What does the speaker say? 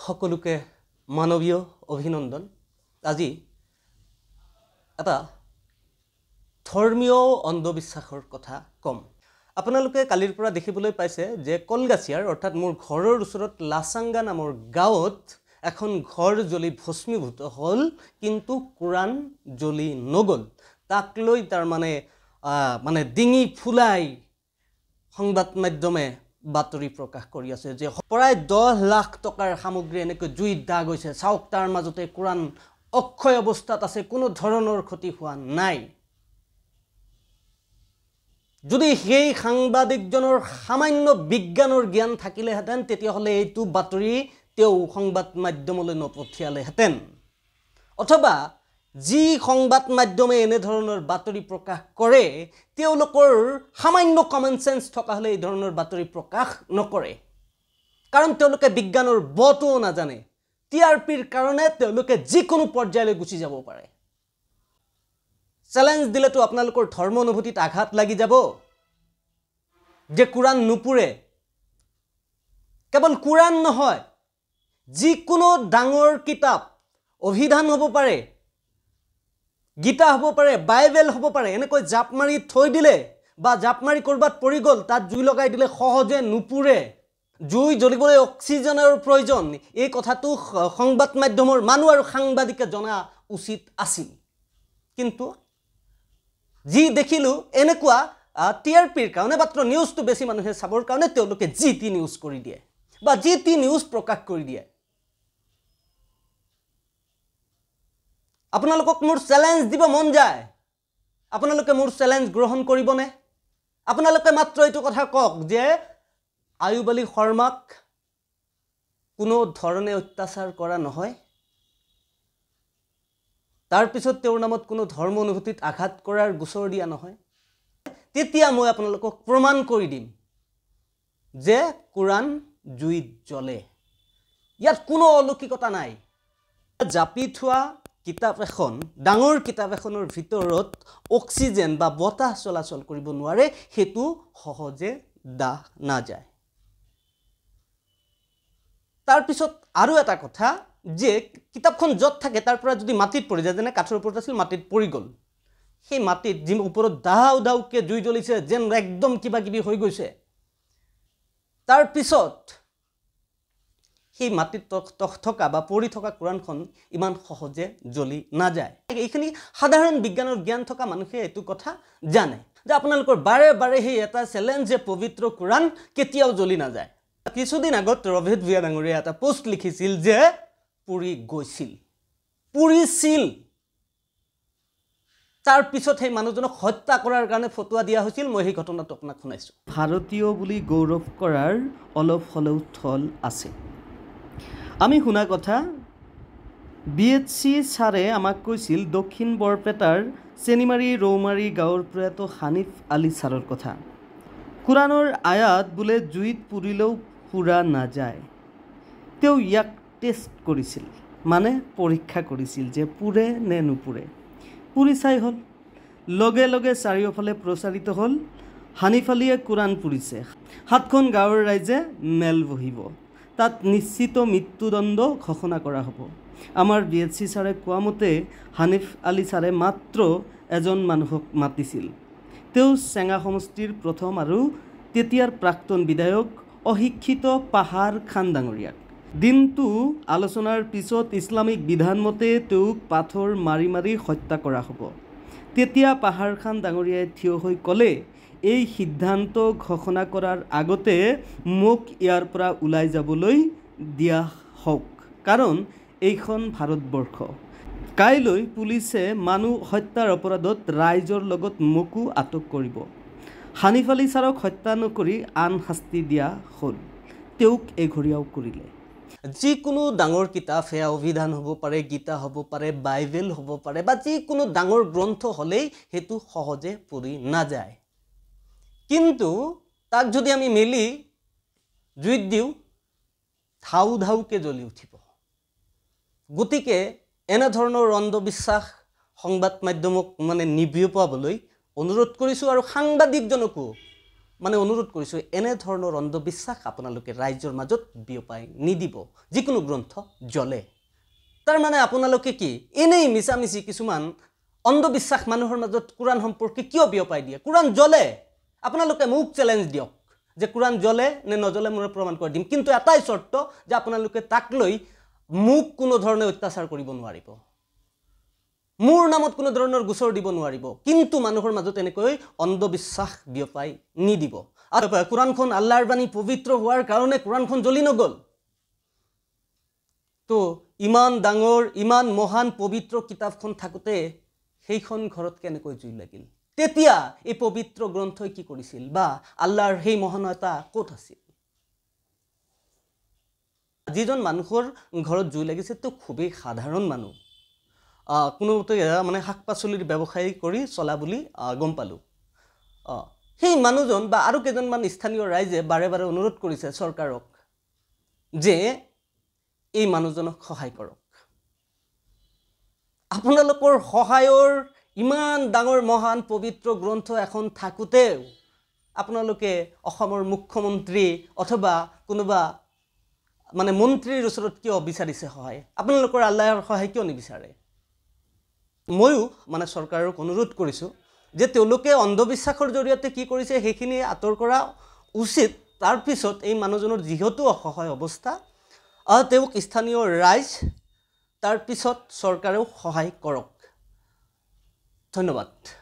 সকলোকে মানৱীয় অভিনন্দন। আজি এটা ধৰ্মীয় অন্ধবিশ্বাসৰ কথা কম। আপোনালোকে কালিৰ পৰা দেখিবলৈ পাইছে যে কলগাছিয়াৰ অৰ্থাৎ মোৰ ঘৰৰ ওচৰত লাচাঙ্গা নামৰ গাঁৱত এখন ঘৰ জ্বলি ভস্মীভূত হ'ল, কিন্তু কোৰাণ জ্বলি নগ'ল। তাক লৈ তাৰ মানে ডিঙি ফুলাই সংবাদ মাধ্যমে বাতৰি প্ৰকাশ কৰি আছে যে প্ৰায় 10 লাখ টকাৰ সামগ্ৰী এনেকৈ জুইত দাগ হৈছে। চাওক, তাৰ মাজতে কোৰাণ অক্ষয় অৱস্থাত আছে, কোনো ধৰণৰ ক্ষতি হোৱা নাই। যদি সেই সাংবাদিকজনৰ সামান্য বিজ্ঞানৰ জ্ঞান থাকিলেহেঁতেন তেতিয়াহ'লে এইটো বাতৰি তেওঁ সংবাদ মাধ্যমলৈ নপঠিয়ালেহেঁতেন, অথবা যি সংবাদ মাধ্যমে এনেধৰণৰ বাতৰি প্ৰকাশ কৰে তেওঁলোকৰ সামান্য কমন সেন্স থকা হ'লে এই ধৰণৰ বাতৰি প্ৰকাশ নকৰে, কাৰণ তেওঁলোকে বিজ্ঞানৰ বটোও নাজানে। টিআৰপিৰ কাৰণে তেওঁলোকে যিকোনো পৰ্যায়লৈ গুচি যাব পাৰে। চ্যালেঞ্জ দিলেতো আপোনালোকৰ ধৰ্ম অনুভূতিত আঘাত লাগি যাব যে কোৰাণ নুপুৰে। কেৱল কোৰাণ নহয়, যিকোনো ডাঙৰ কিতাপ, অভিধান হ'ব পাৰে, গীতা হ'ব পাৰে, বাইবেল হ'ব পাৰে, এনেকৈ জাপ মাৰি থৈ দিলে বা জাপ মাৰি ক'ৰবাত পৰি গ'ল, তাত জুই লগাই দিলে সহজে নুপুৰে। জুই জ্বলিবলৈ অক্সিজেনৰ প্ৰয়োজন। এই কথাটো সংবাদ মাধ্যমৰ মানুহ আৰু সাংবাদিকে জনা উচিত আছিল। কিন্তু যি দেখিলোঁ এনেকুৱা টিআৰপিৰ কাৰণে, মাত্ৰ নিউজটো বেছি মানুহে চাবৰ কাৰণে তেওঁলোকে যি টি নিউজ কৰি দিয়ে বা যি টি নিউজ প্ৰকাশ কৰি দিয়ে। আপোনালোকক মোৰ চেলেঞ্জ দিব মন যায়, আপোনালোকে মোৰ চেলেঞ্জ গ্ৰহণ কৰিবনে? আপোনালোকে মাত্ৰ এইটো কথা কওক যে আয়ুব আলী শৰ্মাক কোনো ধৰণে অত্যাচাৰ কৰা নহয়, তাৰপিছত তেওঁৰ নামত কোনো ধৰ্ম অনুভূতিত আঘাত কৰাৰ গোচৰ দিয়া নহয়। তেতিয়া মই আপোনালোকক প্ৰমাণ কৰি দিম যে কোৰাণ জুইত জ্বলে। ইয়াত কোনো অলৌকিকতা নাই। জাপি থোৱা কিতাপ এখন, ডাঙৰ কিতাপ এখনৰ ভিতৰত অক্সিজেন বা বতাহ চলাচল কৰিব নোৱাৰে, সেইটো সহজে দাহ নাযায়। তাৰপিছত আৰু এটা কথা যে কিতাপখন য'ত থাকে তাৰ পৰা যদি মাটিত পৰি যায়, যেনে কাঠৰ ওপৰত আছিল মাটিত পৰি গ'ল, সেই মাটিত যি ওপৰত দাও দাওকৈ জুই জ্বলিছে, যেন একদম কিবা কিবি হৈ গৈছে, তাৰপিছত সেই মাটিত থকা বা পৰি থকা কোৰাণখন ইমান সহজে জ্বলি নাযায়। এইখিনি সাধাৰণ বিজ্ঞানৰ জ্ঞান থকা মানুহে এইটো কথা জানে যে আপোনালোকৰ বাৰে বাৰে সেই এটা চেলেঞ্জ যে পবিত্ৰ কোৰাণ কেতিয়াও জ্বলি নাযায়। কিছুদিন আগত ৰভেদ ভূঞা ডাঙৰীয়া এটা পোষ্ট লিখিছিল যে পুৰি গৈছিল, পুৰিছিল। তাৰপিছত সেই মানুহজনক হত্যা কৰাৰ কাৰণে ফটোৱা দিয়া হৈছিল। মই সেই ঘটনাটো আপোনাক শুনাইছোঁ। ভাৰতীয় বুলি গৌৰৱ কৰাৰ অলপ হ'লেও থল আছে। আমি শুনা কথা, BHC ছাৰে আমাক কৈছিল দক্ষিণ বৰপেটাৰ চেনিমাৰী ৰৌমাৰী গাঁৱৰ প্ৰয়াত হানিফ আলী ছাৰৰ কথা। কোৰাণৰ আয়াত বোলে জুইত পুৰিলেও পুৰা নাযায়। তেওঁ ইয়াক টেষ্ট কৰিছিল, মানে পৰীক্ষা কৰিছিল যে পুৰে নে নুপুৰে। পুৰি চাই হ'ল, লগে লগে চাৰিওফালে প্ৰচাৰিত হ'ল হানিফ আলীয়ে কোৰাণ পুৰিছে। 7খন গাঁৱৰ ৰাইজে মেল বহিব, তাত নিশ্চিত মৃত্যুদণ্ড ঘোষণা কৰা হ'ব। আমাৰ BHC ছাৰে কোৱা মতে হানিফ আলী ছাৰে মাত্ৰ এজন মানুহক মাতিছিল। তেওঁ চেঙা সমষ্টিৰ প্ৰথম আৰু তেতিয়াৰ প্ৰাক্তন বিধায়ক অশিক্ষিত পাহাৰ খান ডাঙৰীয়াক। দিনটো আলোচনাৰ পিছত ইছলামিক বিধান মতে তেওঁক পাথৰ মাৰি মাৰি হত্যা কৰা হ'ব। তেতিয়া পাহাৰ খান ডাঙৰীয়াই থিয় হৈ ক'লে, এই সিদ্ধান্ত ঘোষণা কৰাৰ আগতে মোক ইয়াৰ পৰা ওলাই যাবলৈ দিয়া হওক, কাৰণ এইখন ভাৰতবৰ্ষ। কাইলৈ পুলিচে মানুহ হত্যাৰ অপৰাধত ৰাইজৰ লগত মোকো আটক কৰিব। হানিফ আলী ছাৰক হত্যা নকৰি আন শাস্তি দিয়া হ'ল, তেওঁক এঘৰীয়াও কৰিলে। যিকোনো ডাঙৰ কিতাপ, সেয়া অভিধান হ'ব পাৰে, গীতা হ'ব পাৰে, বাইবেল হ'ব পাৰে, বা যিকোনো ডাঙৰ গ্ৰন্থ হ'লেই সেইটো সহজে পৰি নাযায়। কিন্তু তাক যদি আমি মেলি জুইত দিওঁ, ধাউ ধাউকৈ জ্বলি উঠিব। গতিকে এনেধৰণৰ অন্ধবিশ্বাস সংবাদ মাধ্যমক নিবিয়পাবলৈ অনুৰোধ কৰিছোঁ, আৰু সাংবাদিকজনকো মানে অনুৰোধ কৰিছোঁ এনে ধৰণৰ অন্ধবিশ্বাস আপোনালোকে ৰাইজৰ মাজত বিয়পাই নিদিব যিকোনো গ্ৰন্থ জ্বলে তাৰ মানে আপোনালোকে কি এনেই মিছামিছি কিছুমান অন্ধবিশ্বাস মানুহৰ মাজত কুৰাণ সম্পৰ্কে কিয় বিয়পাই দিয়ে কুৰাণ জ্বলে আপোনালোকে মোক চ্যালেঞ্জ দিয়ক যে কুৰাণ জ্বলে নে নজ্বলে মই প্ৰমাণ কৰি দিম কিন্তু এটাই শৰ্ত যে আপোনালোকে তাক লৈ মোক কোনো ধৰণে অত্যাচাৰ কৰিব নোৱাৰিব মোৰ নামত কোনো ধৰণৰ গোচৰ দিব নোৱাৰিব কিন্তু মানুহৰ মাজত এনেকৈ অন্ধবিশ্বাস বিয়পাই নিদিব আৰু কুৰাণখন আল্লাহৰ বাণী পবিত্ৰ হোৱাৰ কাৰণে কুৰাণখন জ্বলি নগল তো ইমান ডাঙৰ ইমান মহান পবিত্ৰ কিতাপখন থাকোতে সেইখন ঘৰত কেনেকৈ জুই লাগিল তেতিয়া এই পবিত্ৰ গ্ৰন্থই কি কৰিছিল বা আল্লাহৰ সেই মহানতা ক'ত আছিল যিজন মানুহৰ ঘৰত জুই লাগিছে তো খুবেই সাধাৰণ মানুহ কোনোতে মানে শাক-পাচলিৰ ব্যৱসায় কৰি চলা বুলি গম পালোঁ সেই মানুহজন বা আৰু কেইজনমান স্থানীয় ৰাইজে বাৰে বাৰে অনুৰোধ কৰিছে চৰকাৰক যে এই মানুহজনক সহায় কৰক আপোনালোকৰ সহায়ৰ ইমান ডাঙৰ মহান পবিত্ৰ গ্ৰন্থ এখন থাকোতেও আপোনালোকে অসমৰ মুখ্যমন্ত্ৰী অথবা কোনোবা মানে মন্ত্ৰীৰ ওচৰত কিয় বিচাৰিছে সহায় আপোনালোকৰ আল্লাহৰ সহায় কিয় নিবিচাৰে ময়ো মানে চৰকাৰক অনুৰোধ কৰিছোঁ যে তেওঁলোকে অন্ধবিশ্বাসৰ জৰিয়তে কি কৰিছে সেইখিনি আঁতৰ কৰা উচিত তাৰ পিছত এই মানুহজনৰ যিহেতু অসহায় অৱস্থা তেওঁক স্থানীয় ৰাইজ তাৰ পিছত চৰকাৰেও সহায় কৰক ধন্যবাদ